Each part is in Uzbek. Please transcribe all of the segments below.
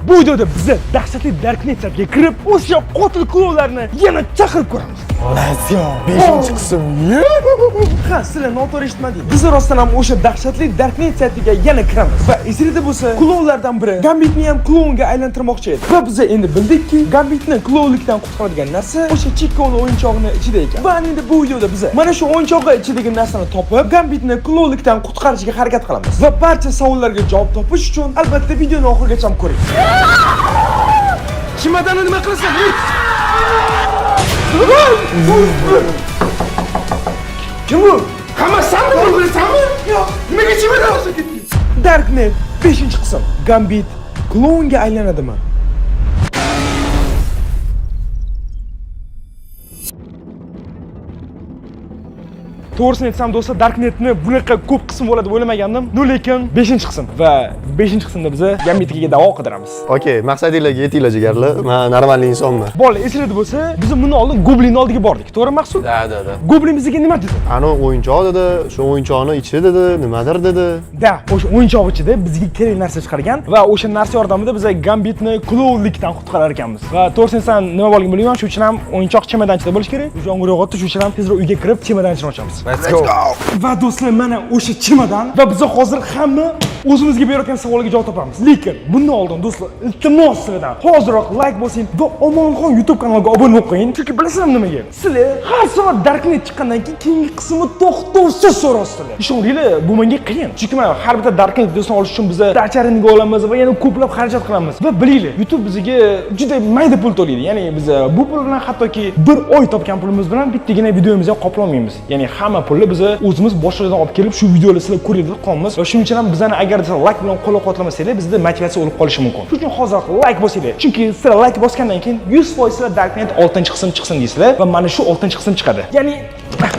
Bu videoda biz dahshatli Darknet saytiga kirib, o'sha qotil klonlarni yana chaqirib ko'ramiz. Let's go. 5-qism. Ha, sizlar noto'g'ri eshitmadingiz. Biz rostdan ham o'sha dahshatli Darknet saytiga yana kiramiz. Va esingizda bo'lsa, klonlardan biri Gambitni ham klonga aylantirmoqchi edi. Va biz endi bildikki, Gambitni klonlikdan qutqaradigan narsa o'sha chikkoni o'yinchog'ini ichida ekan. Va endi bu videoda biz mana shu o'yinchoqqa ichidagi narsani topib, Gambitni klonlikdan qutqarishga harakat qilamiz. Va barcha savollarga javob topish uchun albatta videoni oxirigacha ko'ring. Chimadani nima qilasan? Kim bu? Qamasanmi bu bilasanmi? Yo'q. Nimaga chimadan olsa ketding? Darknet 5-qism. Gambit klonga aylanadimi? To'g'risini aytsam do'stlar, Darknetni bunaqa ko'p qism bo'ladi deb o'ylamagandim. Lekin 5-qism va 5-qismda biz Gambitga davo qidiramiz. Okay, maqsadingizga yetinglar jigarlar. Men normalniy insonman. Bolalar, esingizda bo'lsa, biz bundan oldin Goblin oldiga bordik. To'g'rimi, Maqsud? Da. Goblin bizga nima dedi? Ana o'yinchoq dedi, shu o'yinchoqni ichi dedi, nimadir dedi. Da, o'sha o'yinchoq ichida bizga kerak narsa chiqargan va o'sha narsa yordamida biz Gambitni klonlikdan qutqarar ekanmiz. Va to'g'risini aytsam, nima bo'lganini bilmayman, shu uchun ham o'yinchoq chemodanchida bo'lish kerak. Yomg'ir yog'yapti, shu uchun ham tezroq uyga kirib chemodanchini ochamiz. Let's go. Va do'stlar, mana o'sha chemodan va biz hozir hamma o'zimizga berayotgan savolga javob topamiz. Lekin bundan oldin do'stlar, iltimos sizlardan hoziroq like bosing va Omonxon YouTube kanaliga obuna bo'lib qo'ying. Chunki bilasizlarmi nimaga? Sizlar har soat Darknet chiqqandan keyin keyingi qismni to'xtovsiz so'rasizlar. Ishoninglar, bu menga qiyin. Chunki mana har bitta Darknet videosini olish uchun biz dacharinga olamiz va yana ko'plab xarajat qilamiz. Va bilinglar, YouTube bizga juda mayda pul to'laydi. Ya'ni biz bu pul bilan hattoki bir oy topgan pulimiz bilan bittagina videomizni ham qoplolmaymiz. Ya'ni hamma pulni biz o'zimiz boshqalardan olib kelib shu videolarni sizlar ko'rib qolamiz. Va shuning uchun ham bizani agar like bilan qo'llab-quvvatlamasanglar, bizda motivatsiya o'lib qolishi mumkin. Shuning uchun hozir like bosinglar. Chunki sizlar like bosgandan keyin 100% sizlar Darknet 6-qism chiqsin deysizlar va mana shu 6-qism chiqadi. Ya'ni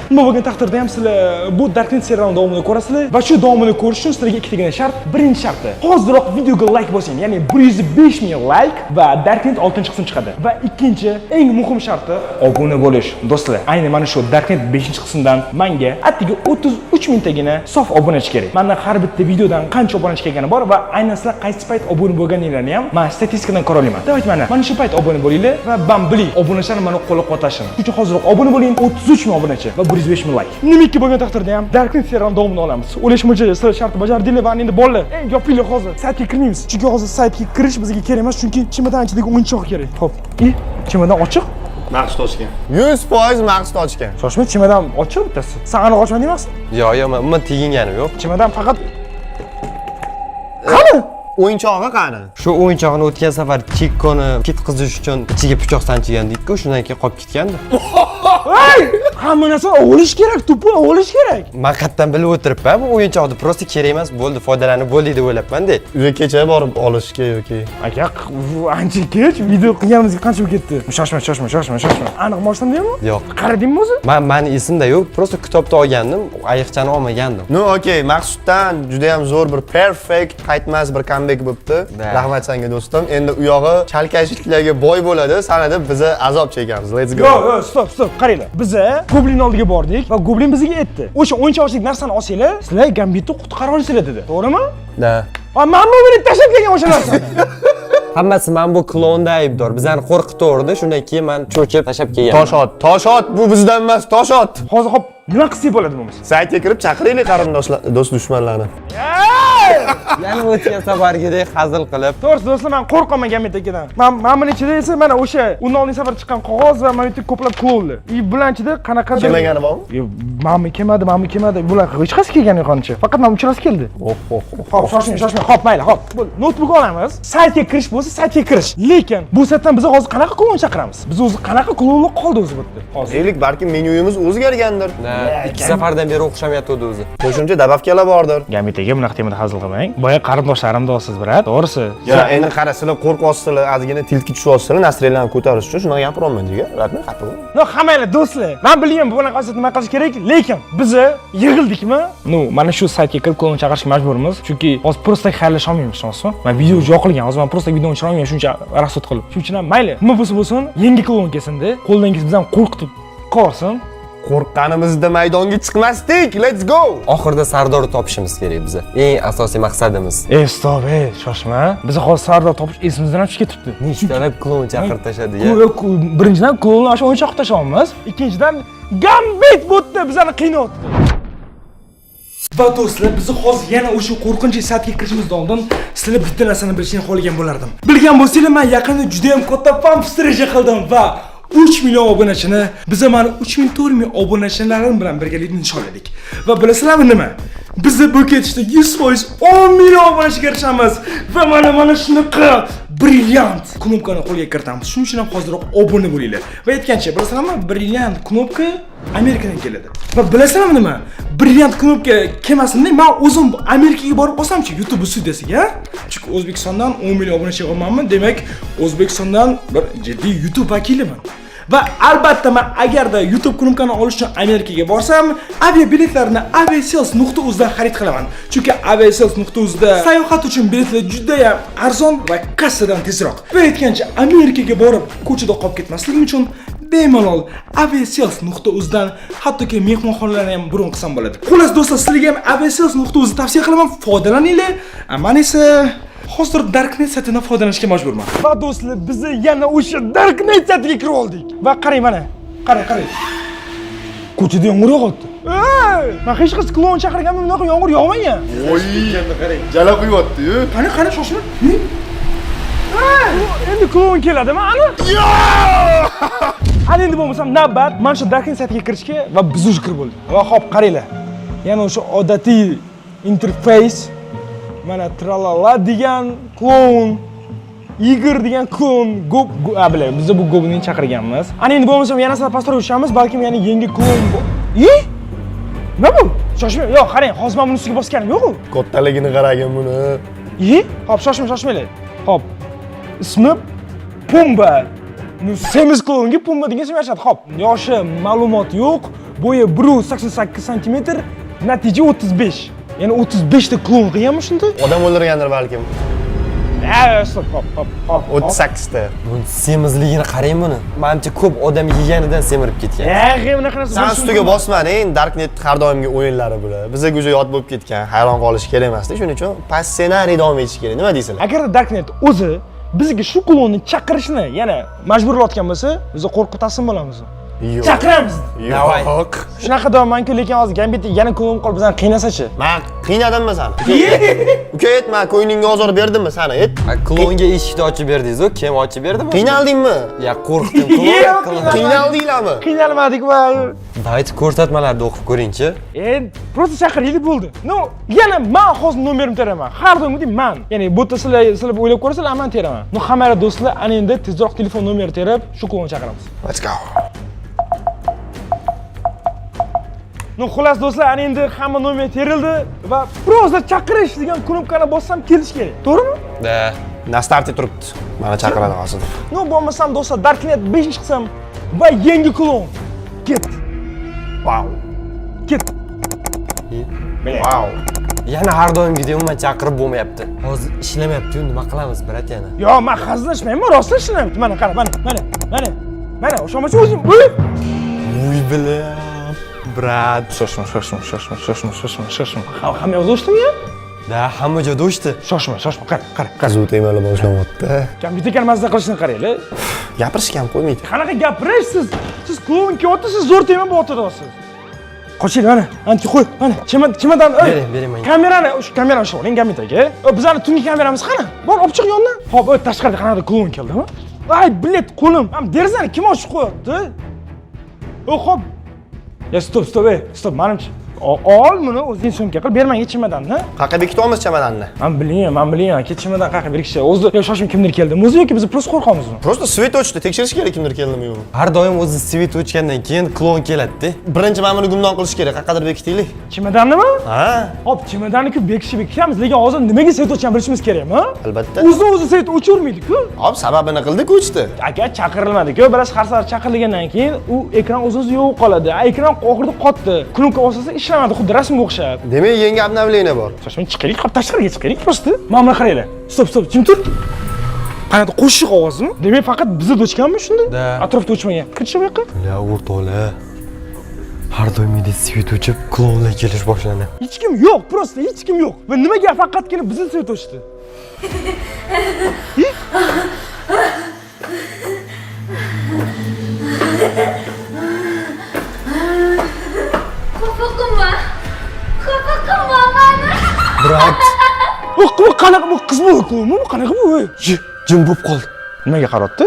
nima bo'lgan taqdirda ham sizlar bu Darknet serialining davomini ko'rasizlar va shu davomini ko'rish uchun sizlarga ikkitagina shart. Birinchi sharti, hoziroq videoga like bosing. Ya'ni 105,000 like va Darknet 6-qism chiqadi. Va ikkinchi, eng muhim sharti obuna bo'lish. Do'stlar, ayni mana shu Darknet 5-qismdan menga atigi 33 mingtagina sof obunachi kerak. Mendan har bitta videodan qancha obunachi kelgani bor va aynan sizlar qaysi payt obuna bo'lganinglarni ham men statistikadan ko'ra olaman. Davlat mana shu payt obuna bo'linglar va men biling obunachilar meni qo'llab-quvvatlashini. Shuning uchun hoziroq obuna bo'ling. 33 ming obunachi va 105 ming like. Nimaki bo'lgan taqdirda ham Darknet serialining davomini olamiz. O'lish mo'ljayi sizlar shartni bajardinglar va endi bolalar, eng yopinglar hozir. Saytga kirmaymiz. Chunki hozir saytga kirish bizga kerak emas, chunki chemodan ichidagi o'yinchoq kerak. Xo'p, chemodan ochiq. Maqsad ochgan. 100% maqsad ochgan. Shoshma, chemodan ochiq bittasi. Sen aniq ochmading emasmi? Yo'q, men umuman teginganim yo'q. Chemodan faqat qani? O'yinchog'i qani? Shu o'yinchoqni o'tgan safar Chikkoni ketqizish uchun ichiga pichoq sanchgandik-ku, shundan keyin qolib ketgandi. Hey! Hamma narsa olish kerak, tupi olish kerak. Men qayerdan bilib o'tiribman, bu o'yinchoqni prosta kerak emas, bo'ldi, foydalanib bo'ldi deb o'ylabman-da. Uyga kecha borib olishga yoki. Aka, ancha kech video qilganimizga qancha bo'lib ketdi? Shoshma. Aniq boshlandingmi? Yo'q. Qaradingmi o'zi? Meni esimda yo'q, prosta kitobda olgandim, ayiqchani olmagandim. No, okay, Maqsuddan juda ham zo'r bir perfect, qaytmas bir comeback bo'libdi. Rahmat senga do'stim. Endi u yog'i chalkashliklarga boy bo'ladi, sanada biz azob chekamiz. Let's go. Yo'q, stop, qaranglar. Biz Goblin oldiga bordik va Goblin bizga aytdi. O'sha o'yinchoqlik narsani olsanglar, sizlar Gambitni qutqara olasizlar dedi. To'g'rimi? Da. Men buni tashlab kelgan o'sha narsani. Hammasi men bu klonda aybdor. Bizani qo'rqitdi, shundan keyin men cho'chib tashlab kelganman. Toshot, bu bizdan emas, Toshot. Hozir hop, nima qilsak bo'ladi bo'lmasa? Saytga kirib chaqiringlar qarindoshlar, do'st dushmanlarni. Yana o'tgan safargidek hazil qilib. To'g'risi do'stlar, men qo'rqaman Gambitdagidan. Men buni ichida esa mana o'sha undan oldin safar chiqqan qog'oz va mana bitta ko'plab klonlar. Bular ichida qanaqadir kelmagani bormi? Yo'q, menmi kelmadi. Bular hech qaysi kelgani yo'qoncha. Faqat men uchrasi keldi. Xo'p, shoshmang. Xo'p, mayli, xo'p. Notebook olamiz. Saytga kirish bo'lsa, saytga kirish. Lekin bu saytdan biz hozir qanaqa klon chaqiramiz? Biz o'zi qanaqa klonlar qoldi o'zi bitta. Hozir. Deylik, balki menyuyimiz o'zgargandir. Ikki safardan beri o'xshamayapti o'zi. Qo'shimcha dabavkalar bordir. Gambitga bunaqa temada hazil qilmang. Boya qarindoshlarim do'siz, brat. To'g'risi. Ya, endi qarasizlar, qo'rqyapsizlar, ozgina tilki tushyapsizlar, nasrlarni ko'tarish uchun shunaqa gapiraman degan. Rahmat, xafa bo'lmang. No, hammanglar do'stlar. Men bilmayman bunaqa qilsa nima qilish kerak, lekin biz yig'ildikmi? Mana shu saytga kirib klon chaqirishga majburmiz. Chunki hozir prosta xayrlasha olmaymiz, ishonasizmi? Men video yo'qilgan, hozir men prosta videoni chiqara olmayman, shuncha rasot qilib. Shuning uchun ham mayli, nima bo'lsa bo'lsin, yangi klon kelsin-da, qo'ldangiz bizdan qo'rqitib qolsin. Qo'rqqanimizda maydonga chiqmasdik. Let's go. Oxirida Sardorni topishimiz kerak biza. Eng asosiy maqsadimiz. Stop, shoshma. Biz hozir Sardor topish esimizdan ham chiqib ketibdi. Nechtalab klon chaqirib tashladi ya. Birinchidan klonni o'sha o'yinchoq tashlamiz. Ikkinchidan Gambit botni bizani qiynayapti. Va do'stlar, biz hozir yana o'sha qo'rqinchli saytga kirishimizdan oldin sizlar bitta narsani bilishni xohlagan bo'lardim. Bilgan bo'lsanglar, men yaqinda juda ham katta pump reja qildim va 3 million obunachini biz mana 3400 obunachilarimiz bilan birgalikda nishonladik. Va bilasizlarmi nima? Biz bu ketishda 100% 10 million obunachiga erishamiz va mana shunaqa brilliant knopkani qo'lga kiritamiz. Shuning uchun ham hozirroq obuna bo'linglar. Va aytgancha, bilasizlarmi, brilliant knopka Amerikadan keladi. Va bilasizlarmi nima? Brilliant knopka kelmasin-da, men o'zim Amerikaga borib olsam-chi YouTube studiyasiga. Chunki O'zbekistondan 10 million obunachi olganman, demak, O'zbekistondan bir jiddiy YouTube vakiliman. Va albatta men agarda YouTube knopkani olish uchun Amerikaga borsam, aviabiletlarni aviasales.uz dan xarid qilaman. Chunki aviasales.uz da sayohat uchun biletlar juda ham arzon va kassadan tezroq. Va aytgancha, Amerikaga borib ko'chada qolib ketmaslik uchun bemalol aviasales.uz dan hattoki mehmonxonalarni ham bron qilsam bo'ladi. Xullas do'stlar, sizlarga ham aviasales.uz tavsiya qilaman, foydalaninglar. Men esa hozir Darknet saytidan foydalanishga majburman. Va do'stlar, biz yana o'sha Darknet saytiga kirib oldik. Va qarang mana. Qarang. Ko'chada yomg'ir yog'yapti. Men hech qis klon chaqirganman, bunaqa yomg'ir yog'magan. Voy, jala quyapti-yu. Qani shoshma. Endi klon keladimi? Ana endi bo'lmasam navbat mana shu Darknet saytiga kirishga va biz o'sha kirib bo'ldik. Va xo'p, qaranglar. Yana o'sha odatiy interfays, mana tralala degan klon, Igor degan klon, bilay, biz bu Gobni chaqirganmiz. Ana endi bo'lmasam yana sal pastroq tushamiz, balkim yana yangi klon. Nima bu? Shoshma. Yo'q, qarang, hozir men buni ustiga bosganim yo'q-ku. Kattaligini qaragin buni. Hop, shoshmanglar. Hop. Ismi Pumba. Semiz klonga Pumba degan ism yashadi. Hop, yoshi ma'lumot yo'q, bo'yi 188 cm, natija 35. Ya'ni 35 ta klon qilganmi shunda? Odam o'ldirgandir balkim. Hop. 38 ta. Bu semizligini qarang buni. Menimcha ko'p odam yeganidan semirib ketgan. Bunaqa narsa. Sen ustiga bosmang, Darknet har doimgi o'yinlari bular. Bizga o'zi yod bo'lib ketgan, hayron qolish kerak emas-da. Shuning uchun pas ssenariy davom etishi kerak. Nima deysizlar? Agar Darknet o'zi bizga shu klonni chaqirishni yana majburlayotgan bo'lsa, biz qo'rqib taslim bo'lamiz. Yo'q. Chaqiramiz. Yo'q. Shunaqa deyapman-ku, lekin hozir Gambitni yana klon qilib bizani qiynasachi? Men qiynadimmi seni? Uka, men ko'nglingga ozor berdimmi seni? Klonga eshikni ochib berdingiz-ku, kim ochib berdi bu? Qiynaldingmi? Ya qo'rqdim. Qiynaldinglarmi? Qiynalmadik va Davayt ko'rsatmalarni o'qib ko'ring-chi. Просто chaqiraylik bo'ldi. Yana men hozir nomerimni teraman. Har doim deyman men. Ya'ni bu sizlar o'ylab ko'rasizlar, men teraman. Hamma do'stlar, ana endi tezroq telefon nomeri terib, shu klonni chaqiramiz. Let's go. Xullas do'stlar, ana endi hamma nomer terildi va просто chaqirish degan knopkani bossam kelish kerak. To'g'rimi? Da. Na startda turibdi. Mana chaqiradi hozir. Bo'lmasam do'stlar, Darknet 5-chi qilsam va yangi klon. Ket. Wow. Ket. Wow. Yana har doimgidek umuman chaqirib bo'lmayapti. Hozir ishlamayapti-yu, nima qilamiz, brat yana? Yo'q, men hazillashmayman, rostla ishlayapti. Mana qara, mana. O'shamachi o'zim. Uy bilan. Brat, Shoshma. Hamma yozishdimi? Da, hamma joyda o'shdi. Shoshma, qara. Qizuv temalar boshlanyapti. Kompyuter mazza qilishni qaranglar. Gapirishga ham qo'ymaydi. Qanaqa gapirasiz? Siz klon kelyapti, siz zo'r tema bo'tyapsiz. Qoching, mana. Anti qo'y, mana. Chimadan, Bering. Kamerani, o'sha kamerani olib oling, Gambitaga. Bizning tungi kameramiz qani? Bor, olib chiq yondan. Xo'p, tashqarida qanaqa klon keldimi? Ay, bilet, qo'lim. Ham derazani kim ochib qo'yapti? Xo'p. Ya stop, menimcha. Ol buni o'zing sumka qilib bermang chimadanni. Qayerga bekityapmiz chamadonni? Men bilmayman, chimadan qayerga berishdi. O'zi shoshim kimdir keldimi? O'zi yoki biz plus qo'rqamizmi? Просто svet o'chdi, tekshirish kerak kimdir keldimi yo'qmi? Har doim o'zi svet o'chgandan keyin klon keladi-da. Birinchi men buni gumdon qilish kerak, qayerdir bekitaylik. Chimadannimi? Ha? Hop, chimadanni-ku bekitamiz, lekin hozir nimaga svet o'chgan bilishimiz kerakmi? Albatta. O'zi svet o'chirmaydi-ku. Hop, sababini qildik, o'chdi. Aka chaqirilmadi-ku. Biroz har safar chaqirilgandan keyin u ekran o'z-o'zi yo'q qoladi. Ekran oxirida qotdi. Knopka bosasa ishlamadi, xuddi rasmga o'xshab. Demak, yangi обновление bor. Shoshmang, chiqaylik, qop tashqariga chiqaylik просто. Mana qaranglar. Stop, jim tur. Qanaqa qo'shiq ovozimi? Demak, faqat bizda o'chganmi shunda? Atrofda o'chmagan. Kirchi bu yoqqa. La o'rtoqlar. Har doimgidek svet o'chib, klonlar kelish boshlandi. Hech kim yo'q, просто hech kim yo'q. Va nimaga faqatgina bizni svet o'chdi? Xafa qilma meni. Brat, Bu qanaqa bu qiz bu? Bu qanaqa bu? jim bo'lib qoldi. Nimaga qarotdi?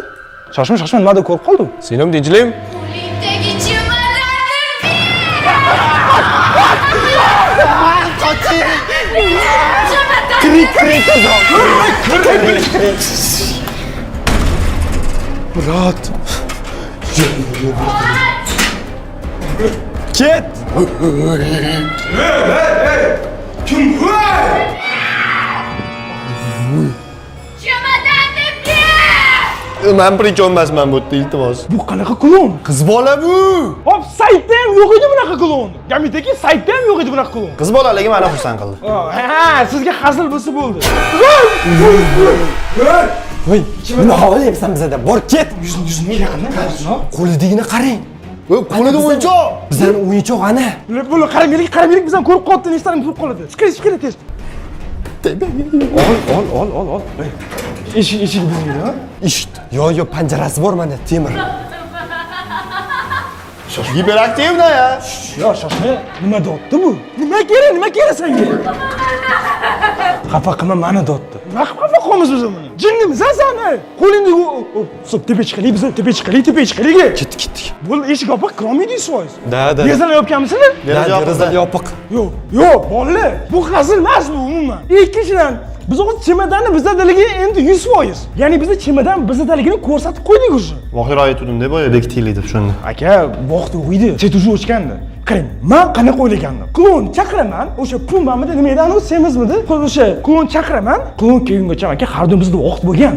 Shoshma, nimada ko'rib qoldi? Senim tinchlikmi? Qo'lingdagi chimadonni Brat. Ket. Kim bu? chimadonni ber. Men prichom emasman bu yerda, iltimos. Bu qanaqa klon? Qiz bola bu. Hop, saytda ham yo'q edi bunaqa klon. Gamitdagi saytda ham yo'q edi bunaqa klon. Qiz bolaligi meni xursand qildi. Ha, sizga hazil bo'lsa bo'ldi. Voy, nima qilyapsan bizda? Bor ket. Yuzini yaqindan qarasina. Qo'lidagini qarang. Qo'lida o'yinchoq. Bizning o'yinchoq ana. Buni qaramaylik, bizdan ko'rib qoldi, nechtadan ko'rib qoladi. Chiqir tez. Ol. Eshik bizga, ha? Eshit. Yo, panjarasi bor mana, temir. Giperaktivna ya. Yo, shoshma. Nima deyapti bu? Nima kerak senga? Xafa qilma, meni deyapti. Nima xafa qilamiz biz buni? Jinnimiz sani. Qo'lingni sup tepaga chiqaylik, biz tepaga chiqaylik. Ketdik. Bu eshik yopiq, kirolmaydi so'z. Da. Derazalar yopganmisizlar? Deraza yopiq. Yo'q, bolalar. Bu hazil emas bu umuman. Ikkinchidan, biz o'z chemadonni bizdaligi endi 100%. Ya'ni bizda chemadon bizdaligini ko'rsatib qo'ydik уже. Vohira aytdim deb boya bekitili deb tushundi. Aka, vaqt yo'q edi. Chet уже o'chgandi. Qarang, men qanaqa o'ylagandim? Klon chaqiraman, o'sha pumbamida nima edi, anu semizmidi? O'sha klon chaqiraman, klon kelgungacha aka har doim bizda vaqt bo'lgan.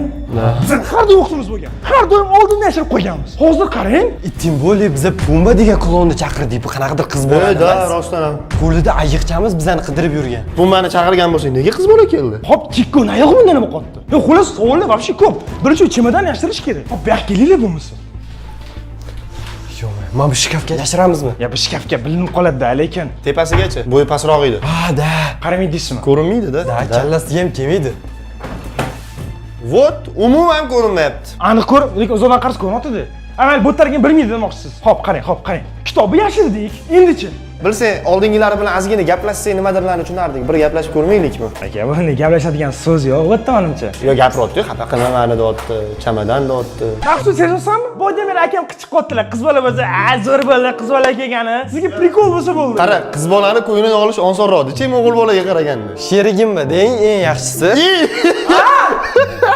Biz har doim vaqtimiz bo'lgan. Har doim oldindan yashirib qo'yganmiz. Hozir qarang, Tем более biza Pumba degan klonni chaqirdik. Bu qanaqadir qiz bola. Da, rostdan ham. Qo'lida ayiqchamiz bizani qidirib yurgan. Bu meni chaqirgan bo'lsang, nega qiz bola keldi? hop chikkon oyog'i bundan nima qotdi? Xullas, savollar вообще ko'p. Birinchi chemadon yashirish kerak. Hop, bu yoqqa kelinglar bo'lmasa. Yo'q, mana bu shkafga yashiramizmi? Ya bu shkafga bilinib qoladi-da, lekin Tepasigacha, bo'yi pastroq edi. Ha, da. qaramaydiysizmi? Ko'rinmaydi-da. Da, kallasiga ham kelmaydi. Vot, umuman ko'rinmayapti. Aniq ko'rib, lekin uzoqdan qarasa ko'ryapti-da. Amal bu tarafga bilmaydi demoqchisiz. Hop, qarang. Kitobni yashirdik. Endichi Bilsang, oldingilari bilan ozgina gaplashsak nimadirlarni tushunardik. Bir gaplashib ko'rmaylikmi? aka, buni gaplashadigan so'z yo'q, bu yerda menimcha. Yo, gapiryapti-yu, xafa qilmamani deyapti, chamadan deyapti. Maqsud sezsanmi? Boyda men akam qichib qotdilar. Qiz bola bo'lsa, zo'r bola, qiz bola kelgani. Sizga prikol bo'lsa bo'ldi. Qara, qiz bolani ko'nglini olish osonroqdi-chi, o'g'il bolaga qaraganda. Sherigimmi deng, eng yaxshisi.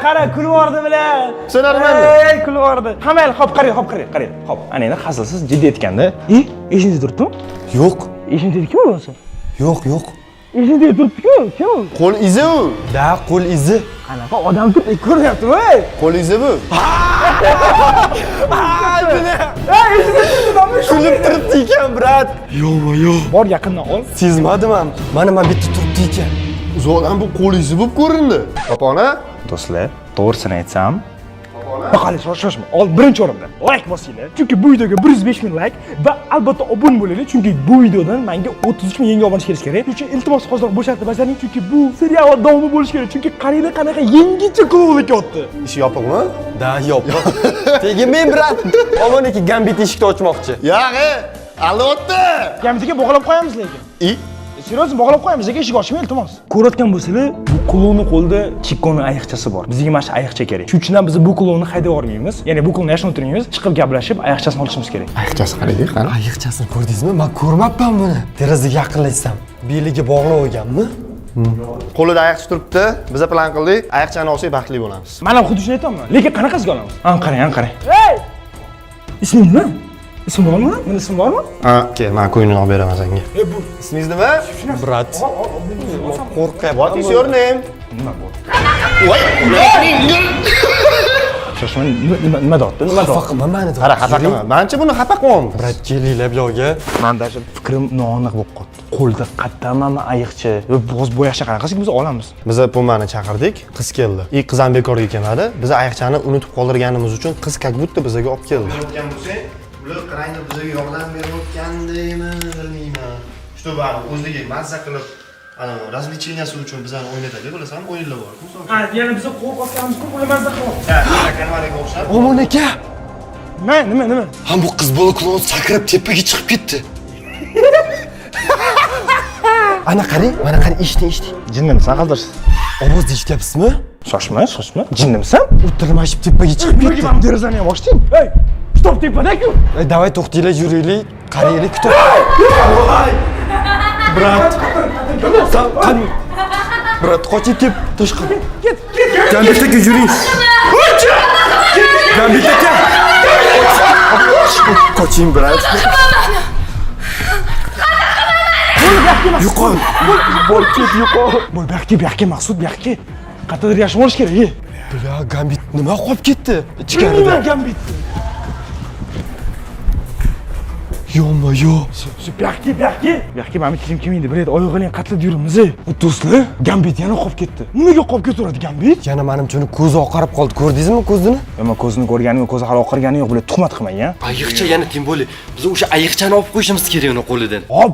Qara, kulvordi bilan. Tushunarman. Ey, kulvordi. Qamayl, hop, qarang. Hop, ana endi hazilsiz jiddiy aytganda, esingizda turibdi? Yo'q. Esingizda kim bo'lsa? Yo'q. Esingizda turibdi-ku, kim? Qo'l izi u. Da, qo'l izi. Qanaqa odam turibdi, ko'ryaptimi, ey? Qo'l izi bu. Kulib turibdi ekan, brat. Yo'q. Bor yaqindan ol. Sezmadim ham. Mana bitta turibdi ekan. Uzoqdan bu qo'l izi bo'lib ko'rindi. Papona, Do'stlar, to'g'risini aytsam, Baqali, shoshma. Birinchi o'rinda like bosinglar. Chunki bu videoga 105 ming like va albatta obuna bo'linglar. Chunki bu videodan menga 33 ming yangi obunachi kelish kerak. Shuning uchun iltimos hozir bo'shatib bajaring. Chunki bu serial davomi bo'lishi kerak. Chunki qaranglar qanaqa yangicha klonlar kotdi. ishi yopiqmi? Da, yopiq. Tegmang, brat. Omoniki Gambit eshikni ochmoqchi. Yo'q, albatta. Gamitiga bog'lab qo'yamiz lekin. Serios bog'lab qo'yamiz, lekin eshik ochmang iltimos. Ko'rayotgan bo'lsanglar, bu klonni qo'lida chikkonni ayiqchasi bor. Bizga mana shu ayiqcha kerak. Shuning uchun ham biz bu klonni haydab yubormaymiz. Ya'ni bu klonni yashnab o'tirmaymiz, chiqib gaplashib ayiqchasini olishimiz kerak. Ayiqchasi qarang, qani. Ayiqchasini ko'rdingizmi? Men ko'rmabman buni. Derazaga yaqinlashsam, beliga bog'lab olganmi? Qo'lida ayiqcha turibdi. Biz plan qildik, ayiqchani olsak baxtli bo'lamiz. Men ham xuddi shuni aytaman. Lekin qanaqasiga olamiz? Qarang. Hey! Isming nima? Isming bormi? Meni ismim bormi? Ha, kel, men ko'yinini olib beraman senga. Bu Ismingiz nima? Brat. Qo'rqyapman. What is your name? nima bu? Voy, Shoshma, nima deyapti? Xafa qilma meni. qara, xafa qilma. Mencha buni xafa qilyapmiz. Brat, kelinglar bu yoqqa. Menda shu fikrim noaniq bo'lib qoldi. Qo'lda qattamami ayiqcha, bo'z bo'yaqcha qanaqasiga biz olamiz? Biz Pumani chaqirdik, qiz keldi. Qiz ham bekorga kelmadi. Biz ayiqchani unutib qoldirganimiz uchun qiz как будто bizga olib keldi. ular qaranglar bizga yordam berayotgandimi bilmayman. Что bari o'zligi mazza qilib ana razlicheniyasi uchun bizani o'ynatadi, bilasanmi? O'yinlar bor. Ha, yana biz qo'rqayotganimiz-ku, qo'yamazda qilib. Ha, kanalga o'xshab. Omon aka. Nima? Ha bu qiz bola klon sakrab tepaga chiqib ketdi. Ana qarang, mana qarang, eshiting. Jinnimisan, qildirsiz. Ovoz eshityapsizmi? Shoshma. Jinnimisan? O'tirmashib tepaga chiqib Nega ketdi. men derazani ham ochdim? Ey, kitob tepada-ku. Davay to'xtanglar, yuraylik, qaraylik kitob. Brat. Brat, qochib ket, tashqari. Ket. Gambit aka yuring. Gambit aka. Qoching, brat. Yo'qol. Bo'l ket, yo'qol. Bo'l, bu yoqqa Maqsud, bu yoqqa. Qayerdadir yashab olish kerak. Bля, Gambit nima qolib ketdi? Nima Ichkarida. Gambit? Yo-moyo. Bu yoqqa mana kim edi? Biladi, oyog'ini qatlab yuribmiz. Do'stlar, Gambit yana qolib ketdi. Nimaga qolib ketaveradi Gambit? Yana menimcha uni ko'zi oqarib qoldi. Ko'rdingizmi ko'zini? Men ko'zini ko'rganim, ko'zi hali oqargani yo'q, biladi, tuhmat qilmang, ya. Ayiqcha yana tim bo'li. Biz o'sha ayiqchani olib qo'yishimiz kerak uni qo'lidan. Hop,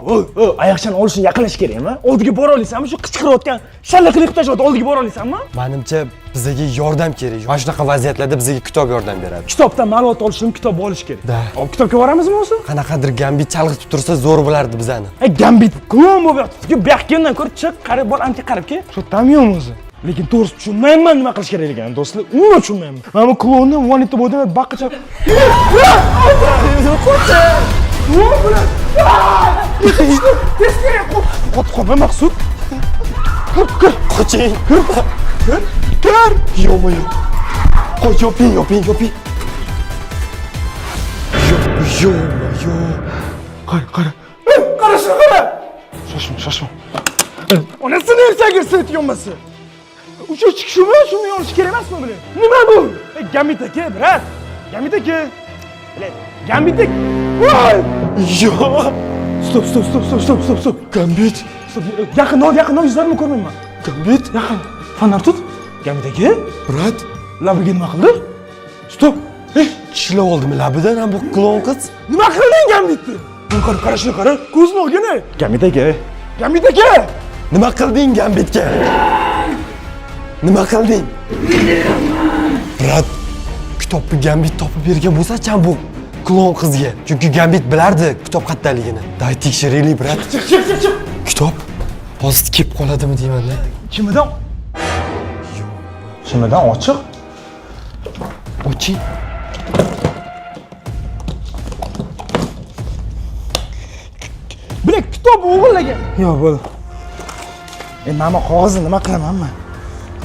oyoqchani olishni yaqinlash kerakmi? Oldiga bora olasanmi? Shu qichqirayotgan, shalla qilib tashlayotgan oldiga bora olasanmi? Menimcha bizga yordam kerak. Mana shunaqa vaziyatlarda bizga kitob yordam beradi. Kitobdan ma'lumot olish uchun kitob olish kerak. Da. Hop, kitobga boramizmi o'zi? Qanaqadir Gambit chalg'itib tursa zo'r bo'lardi bizani. Gambit klon bo'lib yotibdi. Bu yoqdan ko'ra chiq, qarab bor, ancha qarab ke. Shu tamyom o'zi. Lekin to'g'risi tushunmayman nima qilish kerak ekanini, do'stlar. Umuman tushunmayman. Mana bu klonni vonitda bo'ldim, baqqicha. Qotqo'ma Maqsud. Kir. Qoching. Kir. Yo-moyo. Qoch, yoping. Yo-moyo. Qara. Qara shuni qara. Shoshma. Onasini ertagirsa yonmasa. O'sha chiqishimi, shuni yonish kerak emasmi bular? Nima bu? Gambit aka, brat. Gambit aka. Gambit aka. Voy! Yo. Stop. Gambit. Yaqin ol, yuzlarimni ko'rmayman. Gambit. Yaqin. Fanar tut. Gambit aka. Brat. Labiga nima qildi? Stop. Tishlab oldimi labidan ham bu klon qiz? Nima qilding Gambitni? Qara shuni qara. Ko'zini olgani. Gambit aka. Nima qilding Gambitga? Nima qilding? Brat, kitobni Gambit topib bergan bo'lsa-chi bu klon qizga. Chunki Gambit bilardi kitob qayerdaligini. Day tekshiraylik, brat. Chiq. Kitob hozir kelib qoladimi deyman-da. Chimidan ochiq. Oching. Bilak kitob o'g'irlagan. Yo'q, bo'ldi. Mana qog'ozni nima qilamanmi?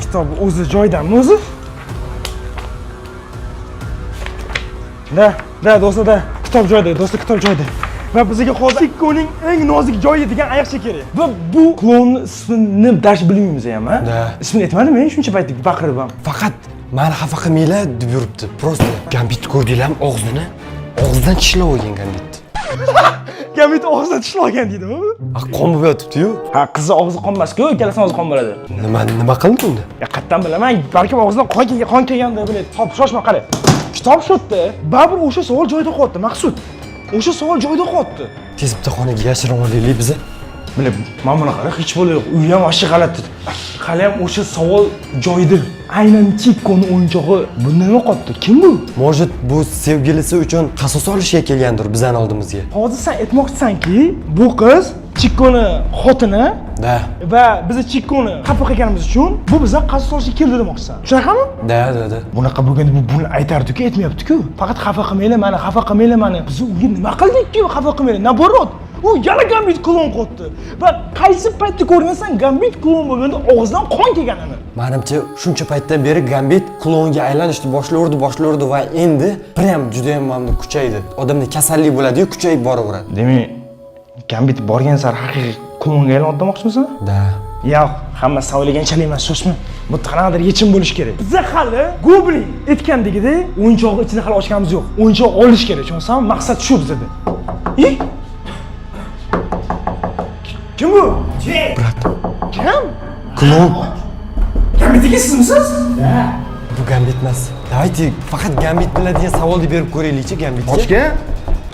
Kitob o'zi joydanmi o'zi? Da, do'stlar, kitob joyda, kitob joyda. Va bizga hozir Tikkoning eng nozik joyi degan ayiqcha kerak. Va bu klonning ismini dash bilmaymiz ham, ha? Da. Ismini aytmadimi? Shuncha payt baqirib ham. Faqat meni xafa qilmanglar deb yuribdi. Prosta Gambit ko'rdinglarmi og'zini? Og'zidan tishlab olgan Gambit. Gambit og'zidan tishlab olgan deydimi? Qon bo'lib yotibdi-yu. Ha, qizni og'zi qonmas-ku, ikkalasining og'zi qon bo'ladi. Nima qildi unda? Qayerdan bilaman? Balkim og'zidan qon kelganda biladi. Hop, shoshma qara. Kitob shotda, baribir o'sha savol joyida qoldi, Maqsud. O'sha savol joyida qoldi. Tez bitta xonaga yashirib olaylik biz. Bilib, mana buni qara, hech bo'lmaydi. Uy ham vashchi g'alati. Hali ham o'sha savol joyida. Aynan Tikkoning o'yinchog'i bundan nima qotdi? Kim bu? Может, bu sevgilisi uchun qasos olishga kelgandir bizning oldimizga. Hozir sen aytmoqchisanki, bu qiz Tikkoning xotini Da. va biz Tikkoni xafa qilganimiz uchun bu bizga qasos olishga keldi demoqchisan. Shunaqami? Da. Bunaqa bo'lganda bu buni aytardi-ku, aytmayapti-ku. Faqat xafa qilmanglar mani. Biz unga nima qildik-ku, xafa qilmanglar. Naborot. U yana Gambit klon qotdi. Va qaysi paytda ko'rgansan Gambit klon bo'lganda og'zidan qon kelganini? Menimcha shuncha paytdan beri Gambit klonga aylanishni boshlardi va endi prям juda ham mamnun kuchaydi. Odamda kasallik bo'ladi-yu, kuchayib boraveradi. Demak, Gambit borgan sari haqiqiy klonga aylanadi demoqchimisan? Da. Yo'q, hamma savolaganchalik emas, shoshma. Bu qanaqadir yechim bo'lish kerak. Biz hali Goblin aytgandagidek o'yinchoqni ichini hali ochganimiz yo'q. O'yinchoq olish kerak, tushunsanmi? Maqsad shu bizda. Kim bu? Brat. Kim? Klon. Gambitga sizmisiz? Bu Gambit emas. Davaychi, faqat Gambit biladigan savolni berib ko'raylik-chi Gambitga. Ochga.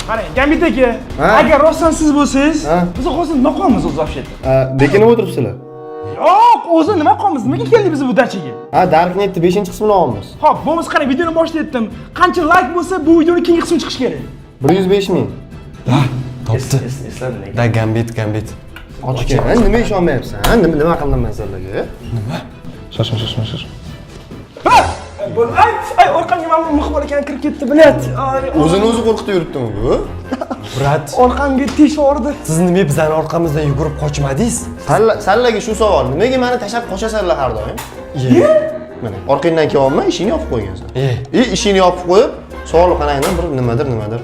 Qarang, Gambit aka, Ha? agar rostdan siz bo'lsangiz, Ha? biz hozir nima qilamiz o'zi вообще-то? Bekinib o'tiribsizlar. Yo'q, o'zi nima qilamiz? Nimaga keldik biz bu dachaga? Ha, Darknetni 5-qismini olamiz. Xo'p, bo'lmasa qarang, videoni boshida aytdim. Qancha like bo'lsa, bu videoning keyingi qismi chiqishi kerak. 105 ming. Topdi. Da Gambit. Ochgan, nima ishonmayapsan? Nima qildim men sizlarga? Shoshma. Ay, orqamga mana bu muxbir ekan kirib ketdi, bilat. O'zini o'zi qo'rqitib yuribdimi bu? Brat, Orqamga tish urdi. siz nima bizning orqamizdan yugurib qochmadingiz? Sallaga shu savol. Nimaga meni tashlab qochasanlar har doim? Mana orqangdan kelyapman, ishingni yopib qo'ygansan. Ishingni yopib qo'yib, sog'liqxonangdan bir nimadir.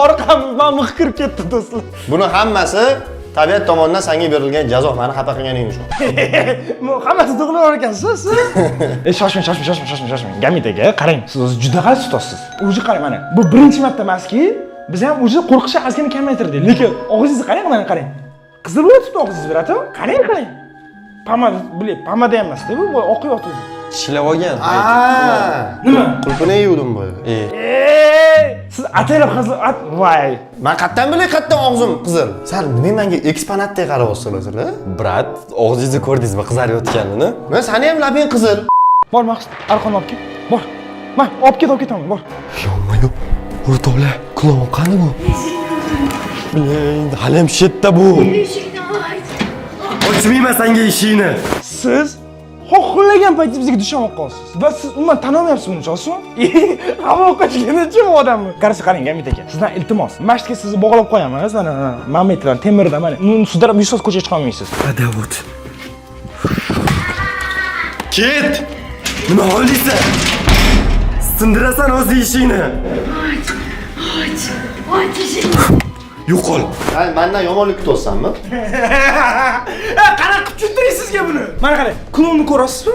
Orqamdan mix kirib ketdi, do'stlar. Buni hammasi tabiat tomonidan senga berilgan jazo. Meni xafa qilganing uchun. Hammasi to'g'rilar ekansiz. Shoshmang. Gambit aka, qarang, siz o'zi juda g'alati tutasiz. O'zi qarang mana. Bu birinchi marta emaski, biz ham o'zi qo'rqishni ozgina kamaytirdik. Lekin og'zingizni qarang, mana qarang. Qizil o'tibdi og'zingiz biratmi? Qarang. Pomada emas-da, bu oqyapti. Tishlab olgan. Nima? Qulpini yuvdim bu. Siz ataylab qizil voy. Men qayerdan bilay, qayerdan og'zim qizil. Sal nima menga eksponatdek qarayapsizlar sizlar? Brat, og'zingizni ko'rdingizmi qizarayotganini? Men seni ham labing qizil. Bor Maqsud, arqonni olib kel. Bor. Ma, olib ketaman, bor. Yo, o'rtoqlar, klon qani bu? Bilang, hali ham shetda bu. Eshikni och. Ochmayman senga eshikni. Siz xohlagan payt bizga dushman bo'lib qolasiz. Va siz umuman tanolmayapsiz buni, chosmi? Havo qochganicha bu odamni. Qarang, Gambit aka. Sizdan iltimos. Masjidga sizni bog'lab qo'yamiz. Mana mametlar, temirda mana. Uni sudrab yursangiz ko'chaga chiqa olmaysiz. Adavot. Ket! Nima oldingsan? Sindirasan o'z eshikni. Och eshikni. Yo'qol. Sen mendan yomonlik kutyapsanmi? Qara qilib tushuntiring sizga buni. Mana qarang, klonni ko'rasizmi?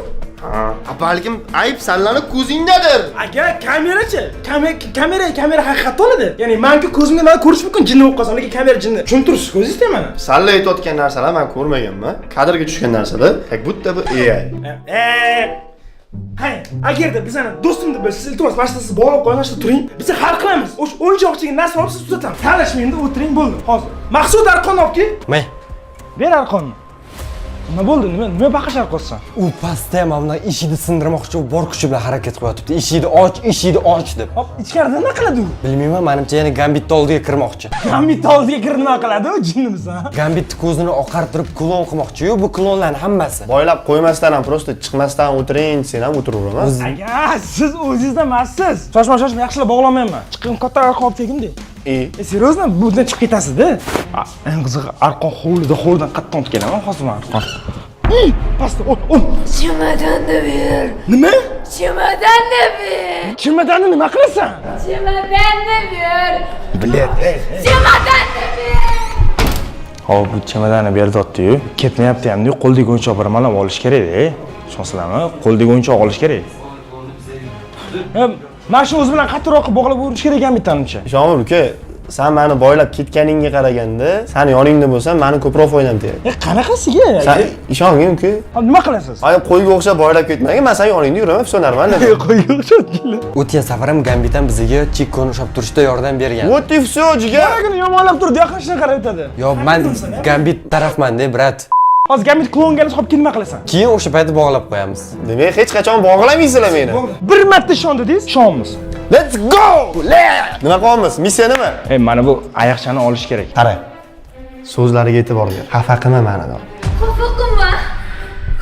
Balkim ayb sanlarni ko'zingdadir. Aka, kamerachi. Kamera haqiqatda oladi. Ya'ni menga ko'zimga nima ko'rish mumkin, jinni bo'lib qolsam, lekin kamera jinni. Tushuntirsiz ko'zingizda mana. Salla aytayotgan narsalar men ko'rmaganman. Kadrga tushgan narsalar, как будто bu AI. Hay, agarda bizani do'stim deb siz iltimos mashinasiz bog'lab qo'yinglar, turing. Biz hal qilamiz. O'sha o'yinchoqchiga narsa olib siz tuzatamiz. Talashmaydi, o'tiring bo'ldi. Hozir. Maqsud arqonni olib kel. May. Ber arqonni. Nima bo'ldi? Nima baqishar qo'ysan? U pastda ham mana eshikni sindirmoqchi bor kuchi bilan harakat qilyapti. Eshikni och deb. Hop, ichkarida nima qiladi u? Bilmayman, menimcha yana Gambitni oldiga kirmoqchi. Gambitni oldiga kirib nima qiladi u jinnimiz, ha? Gambitni ko'zini oqartirib klon qilmoqchi-yu, bu klonlarning hammasi. Boylab qo'ymasdan ham просто chiqmasdan o'tiring, sen ham o'tiraveraman. Aka, siz o'zingizda emassiz. Shoshma, yaxshilab bog'lamayman. Chiqim katta arqon olib kelgin-de. Seriyozmi? Bundan chiqib ketasiz-da. Eng qizig'i arqon hovlidan qattiq olib kelaman hozir men arqon. Pastda, Chemadonni ber. Nima? Chemadonni ber. Chemadonni nima qilasan? Chemadonni ber. Bilet. Chemadonni ber. Hop, bu chemadonni berdi-yu. Ketmayapti ham-da, qo'ldagi o'yinchoq bir malab olish kerak-da. Ishonsizlarmi? Qo'ldagi o'yinchoq olish kerak. Mana shu o'zi bilan qattiqroq bog'lab o'rish kerak ekan bittanimcha. Ishonmir uka, sen meni boylab ketganingga qaraganda, sen yoningda bo'lsan, meni ko'proq foydam tegadi. Qanaqasiga? Sen ishongin uka. Nima qilasiz? Ay qo'yga o'xshab boylab ketmagin, men sen yoningda yuraman, все нормально. Qo'yga o'xshatganlar. O'tgan safar ham Gambitdan bizga chikkoni ushlab turishda yordam bergan. Вот и все, jigar. Mana yomonlab turdi, yaqindan qarab o'tadi. Yo, men Gambit tarafman-da, brat. Hozir Gambit klonga olib kelib nima qilasan? Keyin o'sha paytda bog'lab qo'yamiz. Demak, hech qachon bog'lamaysizlar meni. Bir marta ishondingiz, ishonamiz. Let's go! Nima qilyapmiz? Missiya nima? Mana bu oyoqchani olish kerak. Qara. So'zlariga e'tibor ber. Xafa qilma meni. Xafa qilma.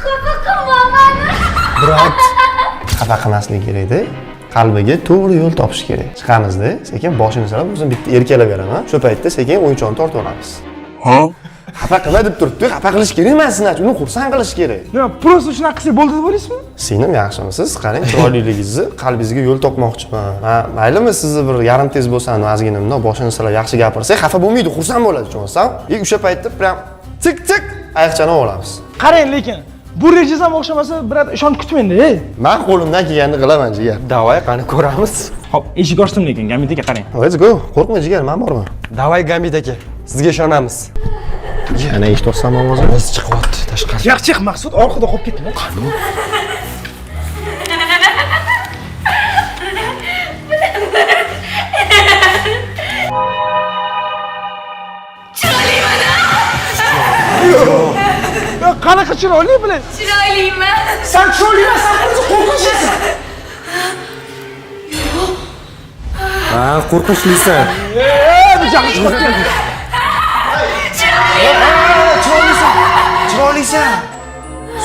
Xafa qilma meni. Brat, xafa qilmaslik kerak-da. Qalbiga to'g'ri yo'l topish kerak. Chiqamizda, sekin boshini solib, o'zim bitta erkalab beraman. Shu paytda sekin o'yinchoqni tortib olamiz. Xafa qilma deb turibdi. Xafa qilish kerak emas, uni xursand qilish kerak. Nima, prosta shunaqa qilsak bo'ldi deb o'ylaysizmi? Sizning yaxshimisiz? Qarang, chiroyliligingizni qalbingizga yo'l topmoqchiman. Ha, maylimi sizni bir yarim tez bo'lsan, ozgina bundoq boshini silab yaxshi gapirsak, xafa bo'lmaydi, xursand bo'ladi, tushunsan? O'sha paytda prям tik oyoqchani olamiz. Qarang, lekin bu rejizam o'xshamasa, birat ishonib kutmaydi. Men qo'limdan kelganini qilaman, jigar. Davay, qani ko'ramiz. Hop, eshik ochdim lekin, Gambit aka qarang. Let's go. Qo'rqma, jigar, men borman. Davay Gambit aka, sizga ishonamiz. Yana eshitolsam ovozini. O'zi chiqyapti tashqari. Chiq, Maqsud, orqada qolib ketma. Qani? Qanaqa chiroyli bilan. Chiroyliman. Sen chiroyli emassan, o'zi qo'rqinchlisan. Ha, qo'rqinchlisan. Bu jahli chiqib Chiroylisan.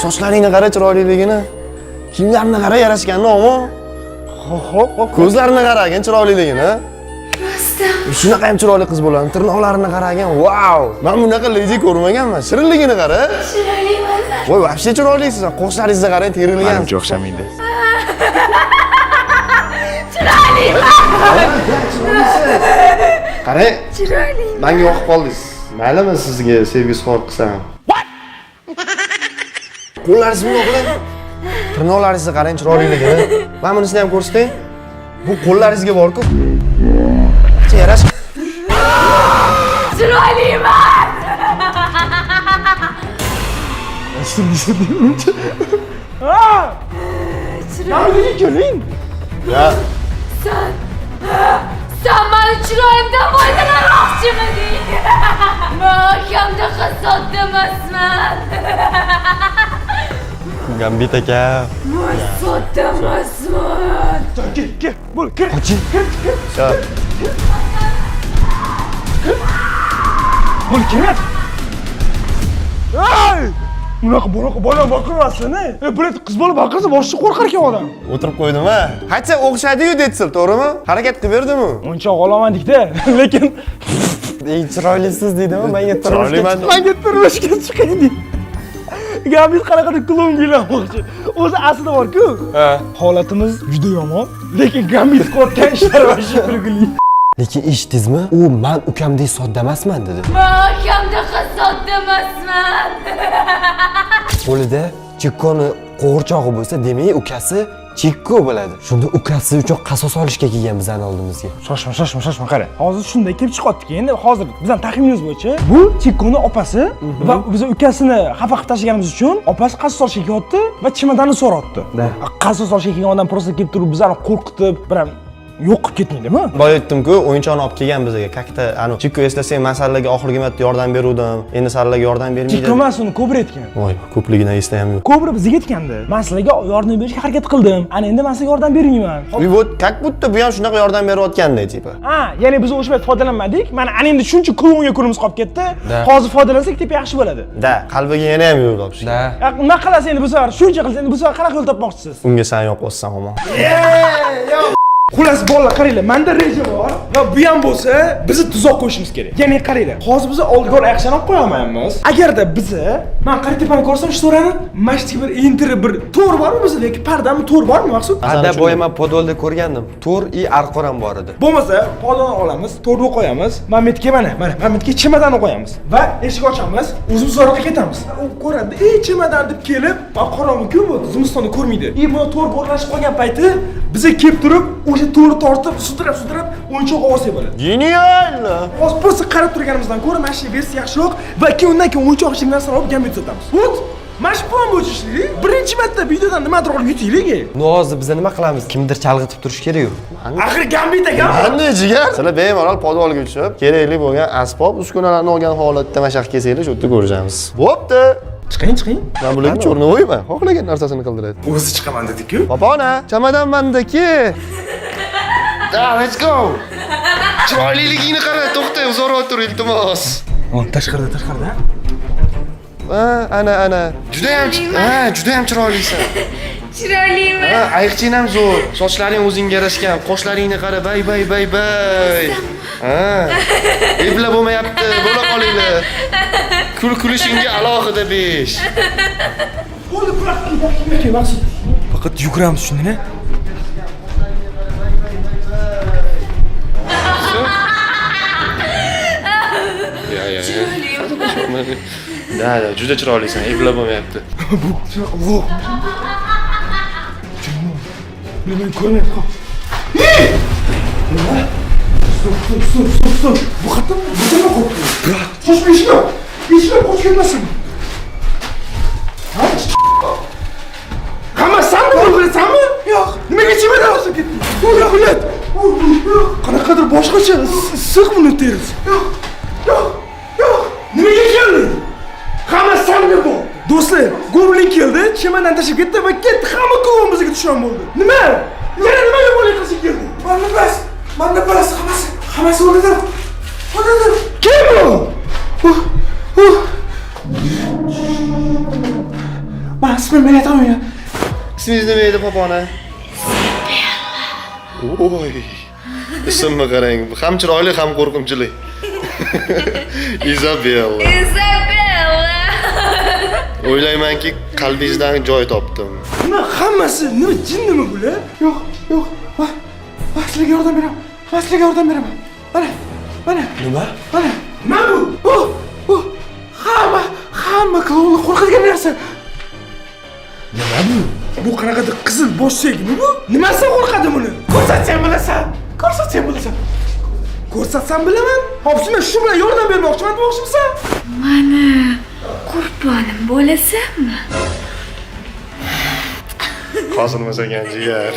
Sochlaringni qara chiroyliligini. Kiyimlarini qara yarashganini, omo. Xo'p. Ko'zlarini qaragin chiroyliligini. Shunaqa ham chiroyli qiz bo'ladi. Tirnoqlarini qaragin. Wow! Men bunaqa ledi ko'rmaganman. Shirinligini qara. Chiroyliman. Voy, vobshe chiroylisiz. Qoshlaringizni qarang, terilgan. Menimcha o'xshamaydi. Qarang, Chiroyliman. menga yoqib qoldingiz. Maylimi sizga sevgi izhor qilsam? Qo'llaringizni bundoq qiling. Tirnoqlaringizni qarang chiroyliligini. Mana bunisini ham ko'rsating. Bu qo'llaringizga bor-ku. Yarash. Chiroyliman. Ha! Chiroyli keling. Ya, Sen beni chiroyimdan foydalanmoqchimiding? Men kamda qasot emasman. Gambit aka. Men sot emasman. Kel. Bo'l, kir. ya. Bo'l, kerak. Ay! Bunaqa bola baqirmasin, bular qiz bola baqirsa boshqa qo'rqar ekan odam. O'tirib qo'ydim-a. Hatcha o'xshadi-yu detsil, to'g'rimi? Harakat qilib berdim-u. Uncha olamandik-da, lekin Ey, chiroylisiz deydimi? Menga Chiroyliman. menga turmushga chiqaylik. Gambit qanaqadir klon o'ylamoqchi. O'zi aslida bor-ku. Ha. Holatimiz juda yomon, lekin Gambit qilayotgan ishlar vashib turguli. Lekin eshitdingizmi? U men ukamdek sodda emasman dedi. Men kamda qasot emasman. Qo'lida chikkoni qo'g'irchog'i bo'lsa, demak ukasi chikko bo'ladi. Shunda ukasi uchun qasos olishga kelgan bizning oldimizga. Shoshma, qara. Hozir shunday kelib chiqyapti-ki, endi hozir bizning taxminimiz bo'yicha bu Chikkoni opasi va biz ukasini xafa qilib tashlaganimiz uchun opasi qasos olishga kelyapti va chemodanni so'rayapti. Qasos olishga kelgan odam просто kelib turib bizlarni qo'rqitib, bir ham yo'q qilib ketmaydimi? Boya aytdim-ku, o'yinchoqni olib kelgan bizga. Kakta, Chikko eslasang, men sarlarga oxirgi marta yordam beruvdim. Endi sarlarga yordam bermaydi. Chikko emas, uni Kobra aytgan. Voy, ko'pligini eslayam yo'q. Kobra bizga aytgandi. Men sizlarga yordam berishga harakat qildim. Ana endi men sizga yordam bermayman. Вот, как будто bu ham shunaqa yordam berayotganda, tipa. Ha, ya'ni biz o'sha payt foydalanmadik. Mana ana endi shuncha klonga ko'rimiz qolib ketdi. Hozir foydalansak deb yaxshi bo'ladi. Da, qalbiga yana ham yo'l topish. Da. Nima qilasiz endi bu safar? Shuncha qilsa endi bu safar qanaqa yo'l topmoqchisiz? Unga sen yoqsan, omon. Xullas bolalar, qaranglar, menda reja bor va bu ham bo'lsa, bizni tuzoq qo'yishimiz kerak. Ya'ni qaranglar, hozir biz oldiga action olib qo'yolmaymiz. Agarda bizni, men qaritepani ko'rsam, shu to'rani mashtiga bir entirib bir to'r bormi bizda yoki pardami to'r bormi maqsud? Ada boya men podolda ko'rgandim. To'r i arqor ham bor edi. Bo'lmasa, podoni olamiz, to'rni qo'yamiz. Mametga mana mametga chemodanni qo'yamiz va eshik ochamiz, o'zimiz uzoqqa ketamiz. U ko'radi, chemodan deb kelib, qorong'i-ku bu, zimistonda ko'rmaydi. Bu to'r bo'rlashib qolgan payti biza kelib turib, o'sha to'rni tortib, sudrab, o'yinchoq olsak bo'ladi. Genial! Hozir просто qarab turganimizdan ko'ra mana shu versiya yaxshiroq va undan keyin o'yinchoq ishlik narsalar olib Gambit sotamiz. Vot, mana shu plan bo'yicha ishlaylik. Birinchi marta videodan nimadir olib yutaylik. Hozir biz nima qilamiz? Kimdir chalg'itib turish kerak-ku. Axir Gambit aka. Qanday jigar? Sizlar bemalol podolga tushib, kerakli bo'lgan asbob, uskunalarni olgan holatda mashaq kelsanglar, shu yerda ko'rishamiz. Bo'pti. Chiqing. Men bularga cho'rnavoyman. Xohlagan narsasini qildiradi. O'zi chiqaman dedi-ku. Popona, chamadon mandaki. Let's go. Chiroyliligingni qara, to'xta, uzoqroq tur, iltimos. Tashqarida. Ana. Juda ham chiroylisan. Chiroyliman. Ayiqching ham zo'r. Sochlaring o'zingga yarashgan. Qoshlaringni qara, bay. Ebla bo'lmayapti, bo'la qolinglar. Kulishingga alohida 5. Bo'ldi, bular maqsud. Faqat yuguramiz shunda. Da, juda chiroylisan, ebla bo'lmayapti. Bu Alloh. Nima ko'rmayapti? Nima? Stop. Bu xatam, nima qo'ydi? Brat, shoshma ishga qo'shib ketmasin. Qamasanmi, bilasanmi? Yo'q. Nimaga chemodan olib ketding? Yo'q. Qanaqadir boshqacha issiq buni terisi. Yo'q. Nimaga kelding? Qamasanmi bu? Do'stlar, chemodan tashlab ketdi va ketdi. Hamma klon bizga dushman bo'ldi. Nima? Yana nima yo'qolib qilib keldi? Mana bas, hammasi o'ldi. Kim bu? Men ismimni aytaman. Ismingiz nima edi popona? Oy. Ismni qarang, ham chiroyli, ham qo'rqinchli. Izabella. O'ylaymanki, qalbingizdan joy topdim. Nima hammasi? Nima jinnimi bular? Yo'q. Sizlarga yordam beraman. Mana. Nima? Nima bu? Hamma klonlar qo'rqadigan narsa. Nima bu? Bu qanaqadir qizil bosh suyagimi bu? Nimasidan qo'rqadi buni? Ko'rsatsam bilasan. Ko'rsatsam bilaman. Hop, shuna shu bilan yordam bermoqchiman demoqchimisan? Mana qurbonim bo'lasanmi? Qosilmasagan jigar.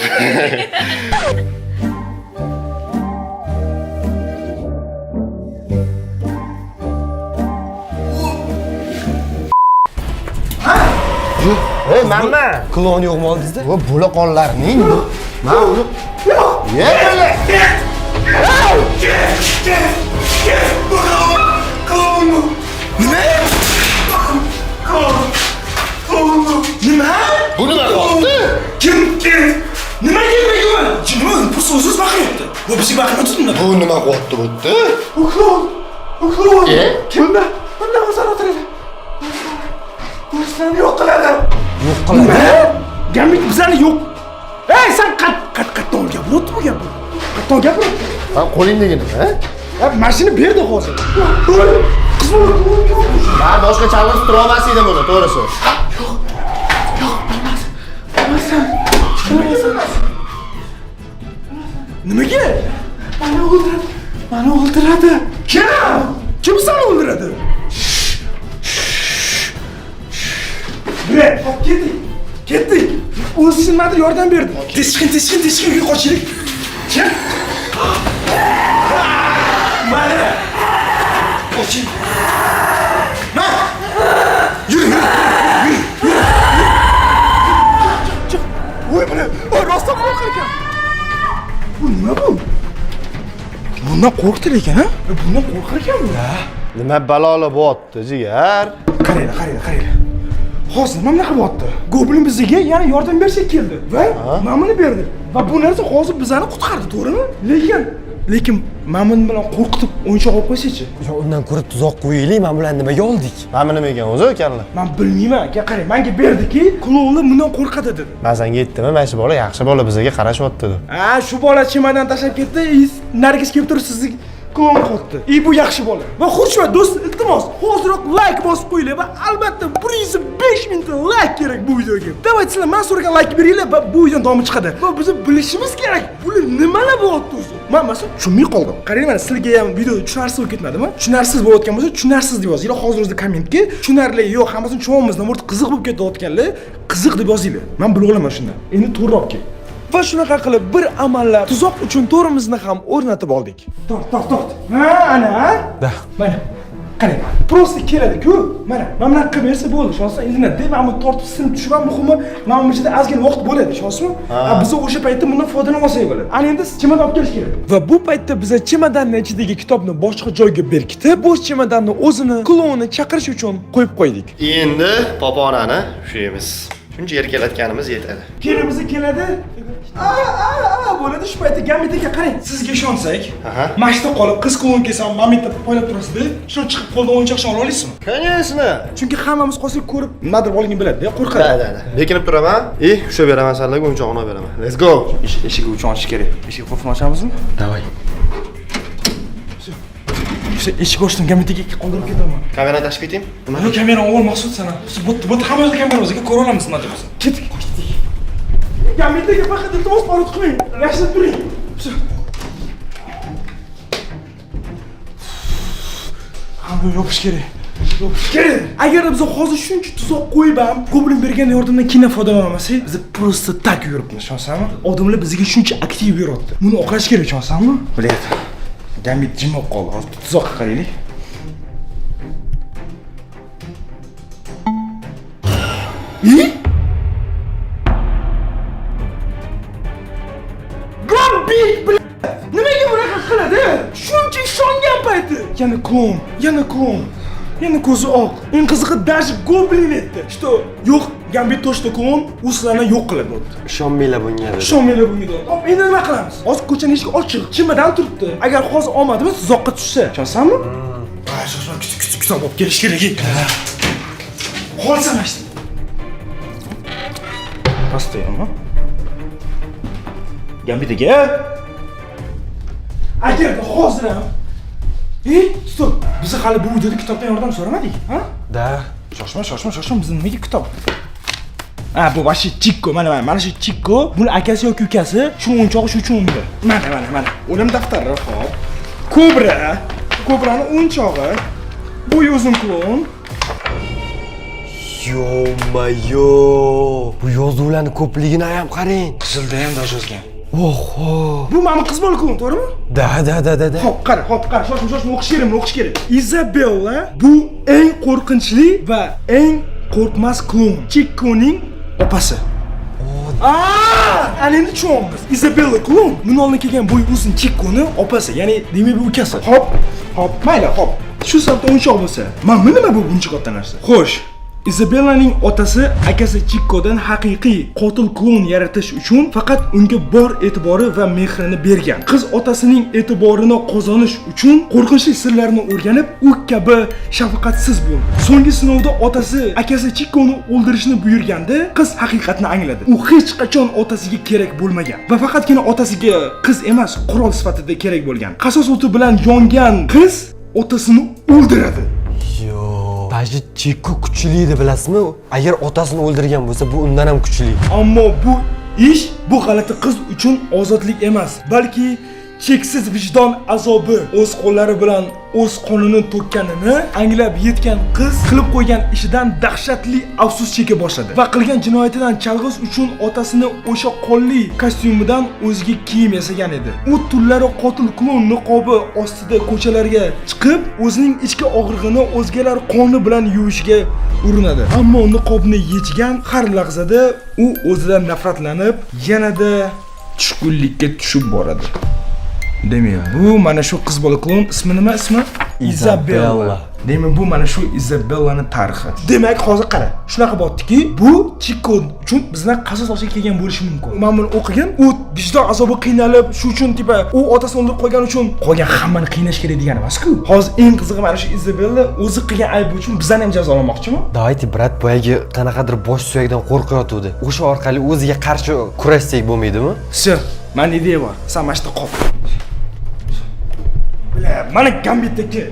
Ey, mamma. Klon yo'qmi oldingizda? Bu bo'laqonlarning. Mana uni. Nima? Bu nima qildi? Kim? Nima kelmayman? Nima? Bu so'zsiz baqiryapti. Bu bizga baqirmayapti. Bu nima qilyapti bu yerda? Bu klon. Kimda? Bundan o'zar o'tiradi. Bizlarni yo'q qiladi. Gambit bizlarni yo'q. Ey, sen qatton gapiryapti bu gapni. Qatton gapiryapti. Ha, qo'lingdagi nima, ha? Mashina berdi hozir. Men boshqa chalg'itib tura olmas edim buni, to'g'risi. Nimaga? Mani o'ldiradi. Kim seni o'ldiradi? Bre, hop ketdik. O'zi nimadir yordam berdi. Tezkin uyga qochaylik. Kim? Mana. Qoching. Yürü. Voy buni, rostdan qo'rqar ekan. Bu nima bu? Bundan qo'rqdi ekan, ha? Bundan qo'rqar ekan bu. Nima baloli bo'pti, jigar? Qaranglar. Hozir nima bunaqa bo'pti? Goblin bizga yana yordam bersak keldi va mamuni berdi. Va bu narsa hozir bizani qutqardi, to'g'rimi? Lekin mamuni bilan qo'rqitib o'yinchoq olib qo'ysa-chi? Yo, undan ko'ra tuzoq qo'yaylik, men bularni nimaga oldik? Mana nima ekan o'zi kalla? Men bilmayman, aka qarang, menga berdiki, klonlar bundan qo'rqadi dedi. Men senga aytdim, mana shu bola yaxshi bola bizga qarashyapti deb. Shu bola chemodan tashlab ketdi, nargis kelib turib sizni klon qildi. Bu yaxshi bola. Va xushvaqt do'st, iltimos, hoziroq like bosib qo'yinglar va albatta 105 ta like kerak bu videoga. Davayt sizlar men so'ragan like beringlar va bu videodan davom chiqadi. Va biz bilishimiz kerak. Bular nimalar bo'lyapti o'zi? Men masalan tushunmay qoldim. Qarang, mana sizlarga ham video tushunarsiz bo'lib ketmadimi? Tushunarsiz bo'layotgan bo'lsa, tushunarsiz deb yozinglar. Hozir o'zida kommentga tushunarli yo'q, hammasini tushunolmaymiz, nima qiziq bo'lib ketayotganlar, qiziq deb yozinglar. Men bilib olaman shunda. Endi to'g'riroq kel. Va shunaqa qilib bir amallab tuzoq uchun to'rimizni ham o'rnatib oldik. Tort. Ana. Da. Mana. Qarang, prosta keladi-ku. Mana bunaqa qilib bersa bo'ldi. Ishonsan, endi nima? Men buni tortib sinib tushman, muhimi, mana bu yerda ozgina vaqt bo'ladi, ishonsizmi? Biz o'sha paytda bundan foydalana olsak bo'ladi. Ana endi chemodan olib kelish kerak. Va bu paytda biz chemodanning ichidagi kitobni boshqa joyga berkitib, bo'sh chemodanni o'zini klonni chaqirish uchun qo'yib qo'ydik. Endi poponani ushlaymiz. Shuncha erkalatganimiz yetadi. Keladi. Bo'ladi shu paytda Gambitga qarang. Sizga ishonsak, mashta qolib qiz klon kelsa, momentda poylab turasiz-da. Shuni chiqib qo'ldan o'yinchoqni ola olasizmi? Конечно. Chunki hammamiz qolsak ko'rib, nimadir bo'lganini biladi-da, qo'rqadi. Da. Bekinib turaman. Ushlab beraman sizlarga o'yinchoqni olib beraman. Let's go. Eshigi uchun ochish kerak. Eshik qulfini ochamizmi? Davay. Eshik ochdim, Gambitga qoldirib ketaman. Kamerani tashib ketaymi? Mana kamera ol maqsud sana. Bu hamma yerda kamera o'ziga ko'ra olamiz nima deb bo'lsa. Ketdik. Gambitga faqat iltimos parod qilmang. Yaxshilab turing. Hamma yopish kerak. Agar biz hozir shuncha tuzoq qo'yib ham goblin bergan yordamdan keyin foydalana olmasak, biz просто tak yuribmiz, ishonsanmi? Odamlar bizga shuncha aktiv beryapti. Buni oqlash kerak, ishonsanmi? Bilayapti. Gambit jim bo'lib qoldi. Hozir tuzoqqa qaraylik. yana klon, yana klon. Yana ko'zi oq. Eng qizig'i даже goblin etdi. Что, yo'q, Gambit to'shda klon, u sizlarni yo'q qiladi bo'ldi. Ishonmanglar bunga dedi. Ishonmanglar bunga dedi. Hop, endi nima qilamiz? Hozir ko'chaning eshigi ochiq, chimadan turibdi. Agar hozir omadimiz tuzoqqa tushsa, ishonsanmi? Ha, shoshma, kutib olib kelish kerak. Hozir sanashdi. Постоянно. Gambit aka. Agar hozir ham stop. Biz hali bu videoda kitobdan yordam so'ramadik, ha? Da. Shoshma, biz nimaga kitob? Ha, bu vashi Chikko, mana shu Chikko, buni akasi yoki ukasi, shu o'yinchog'i shu uchun unda. Mana. O'lim daftari, xo'p. Kobrani o'yinchog'i. Bu o'zim klon. Yo-mayo. Bu yozuvlarning ko'pligini ham qarang. Qizilda ham yozgan. Oho. Bu meni qiz bola klon, to'g'rimi? Da. Hop, qara. Shoshma, o'qish kerak. Izabella bu eng qo'rqinchli va eng qo'rqmas klon. Chikkoning opasi. Ana endi tushunamiz. Izabella klon. Buni olib kelgan bo'y uzun Chikkoni opasi, ya'ni demak bu ukasi. Hop, mayli, hop. Shu sababda o'yinchoq bo'lsa, mana nima bu buncha katta narsa? Xo'sh, Izabellaning otasi akasi Chikkodan haqiqiy qotil klon yaratish uchun faqat unga bor e'tibori va mehrini bergan. Qiz otasining e'tiborini qozonish uchun qo'rqinchli sirlarni o'rganib, u kabi shafqatsiz bo'ldi. So'nggi sinovda otasi akasi Chikkoni o'ldirishni buyurganda, qiz haqiqatni angladi. U hech qachon otasiga kerak bo'lmagan va faqatgina otasiga qiz emas, qurol sifatida kerak bo'lgan. Qasos o'ti bilan yongan qiz otasini o'ldiradi. Yo. Baji Chikko kuchli edi, bilasizmi? Agar otasini o'ldirgan bo'lsa, bu undan ham kuchli. Ammo bu ish bu g'alati qiz uchun ozodlik emas, balki cheksiz vijdon azobi. O'z qo'llari bilan o'z qonini to'kkanini anglab yetgan qiz qilib qo'ygan ishidan dahshatli afsus cheka boshladi va qilgan jinoyatidan chalg'ish uchun otasini o'sha qonli kostyumidan o'ziga kiyim yasagan edi. U tunlari qotil klon niqobi ostida ko'chalarga chiqib, o'zining ichki og'rig'ini o'zgalar qoni bilan yuvishga urinadi. Ammo niqobni yechgan har lahzada u o'zidan nafratlanib, yanada tushkunlikka tushib boradi. Demak, bu mana shu qiz bola klon ismi nima? Ismi Izabella. Demak, bu mana shu Izabellaning tarixi. Demak, hozir qara. Shunaqa bo'ldiki, bu Chikko uchun bizdan qasos olishga kelgan bo'lishi mumkin. Men buni o'qigan, u vijdon azobi qiynalib, shu uchun tipa u otasini o'ldirib qo'ygan uchun qolgan hammani qiynash kerak degan emas-ku. Hozir eng qizig'i mana shu Izabella o'zi qilgan aybi uchun bizdan ham jazolamoqchimi? Давайте, brat, boyagi qanaqadir bosh suyakdan qo'rqayotgandi. O'sha orqali o'ziga qarshi kurashsak bo'lmaydimi? Sir, men ideya bor. Sen mana shunda qol. Mana Gambitdagi.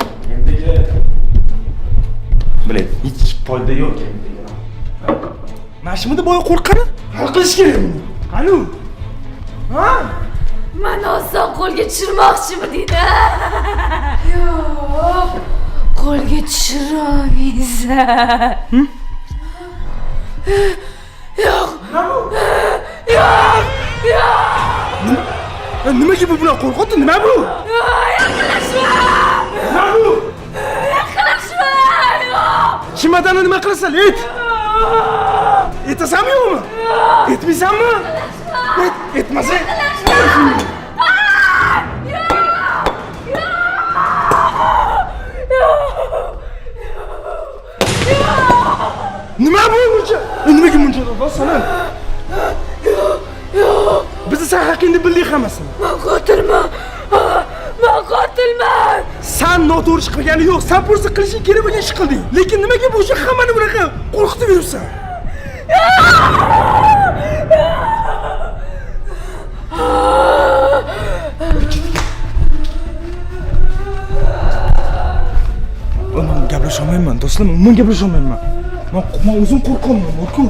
Bilet, hech foyda yo'q Gambitdagi. Mashimda boya qo'rqqani? Hal qilish kerak buni. Qani? Ha? Mani oson qo'lga tushirmoqchimi deydi? Yo'q. Qo'lga tushiramaysan. Yo'q. Nimaga bu bilan qo'rqotdi? Nima bu? Yaqinlashma! Nima bu? Yaqinlashma! Yo'q! Chimadani nima qilasan? Etasanmi yo'qmi? Etmaysanmi? Etmasang. Nima bu buncha? Nimaga buncha rosalan? Biz sen haqingda bildik hammasini. Men qotilman. Sen noto'g'ri ish qilgani yo'q. Sen pursa qilishing kerak bo'lgan ish qilding. Lekin nimaga bu ish hammani bunaqa qo'rqitib yuribsan? Men gaplasholmayman, do'stlar, men gaplasholmayman. Men o'zim qo'rqaman, ku.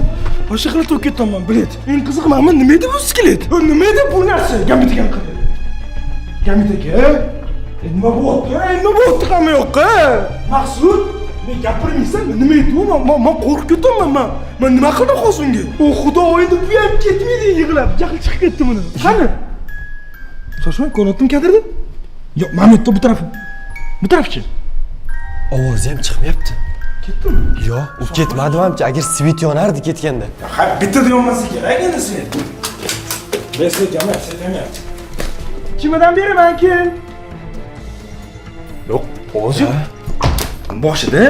Boshqa qilib to'kib ketaman, bilet. Eng qizig'i men nima edi bu skelet? Nima edi bu narsa? Gambit degan qildi. Gambit aka, nima bo'pti? Nima bo'pti hamma yoqqa? Maqsud, men gapirmaysan, nima edi u? Men qo'rqib ketaman. Men nima qildim hozir unga? O xudoyim deb uyam ketmaydi yig'lab, jahl chiqib ketdi buni. Qani? Shoshma, ko'rdim kadrda? Yo'q, mana bu taraf. Bu tarafchi. Ovozi ham chiqmayapti. Ketdimi? Yo'q, u ketmadi hamcha, agar svit yonardi ketganda. Ha, bittada yonmasa kerak endi svet. Beslet yonmayapti, yonmayapti. Chimadan beraman keyin. Yo'q, Hozir boshida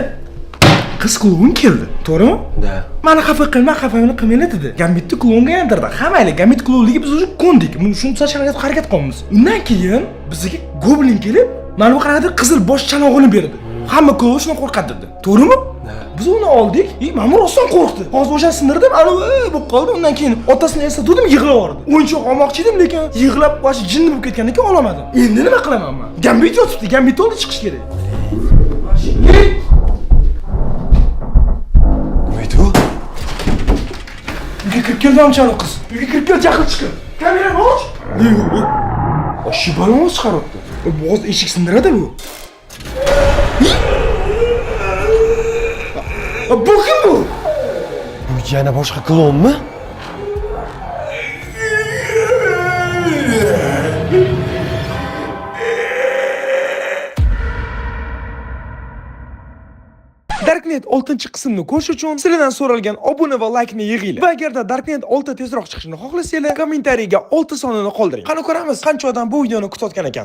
qiz klon keldi, to'g'rimi? Da. Meni xafa qilmanglar dedi. Gambitni klonga aylantirdi. Hammaylar Gambit klonligi biz o'sha ko'ndik. Buni tushuntirishga harakat qilamiz. Undan keyin bizga goblin kelib, mana bu qanaqadir qizil bosh chanog'ini berdi. Hamma klon shundan qo'rqadi dedi. To'g'rimi? Biz uni oldik. Ma'mur oston qo'rqdi. Hozir o'shani sindirdim, ana bo'lib qoldi. Undan keyin otasini eslatdim, yig'laverdi. O'yinchoq olmoqchi edim, lekin yig'lab boshi jinni bo'lib ketgandan keyin olamadim. Endi nima qilaman men? Gambit yotibdi, Gambitni olib chiqish kerak. Uyga kirib keldi amchani qiz. Uyga kirib keldi, jahl chiqib. Kamerani och. Oshi balon chiqaryapti. Bo'g'oz eshik sindiradi bu. Bu kim bu? Bu yana boshqa klonmi? Darknet 6-qismni ko'rish uchun sizlardan so'ralgan obuna va laykni yig'inglar. Va agarda Darknet 6 tezroq chiqishini xohlasanglar, kommentariyga 6 sonini qoldiring. Qani ko'ramiz, qancha odam bu videoni kutayotgan ekan.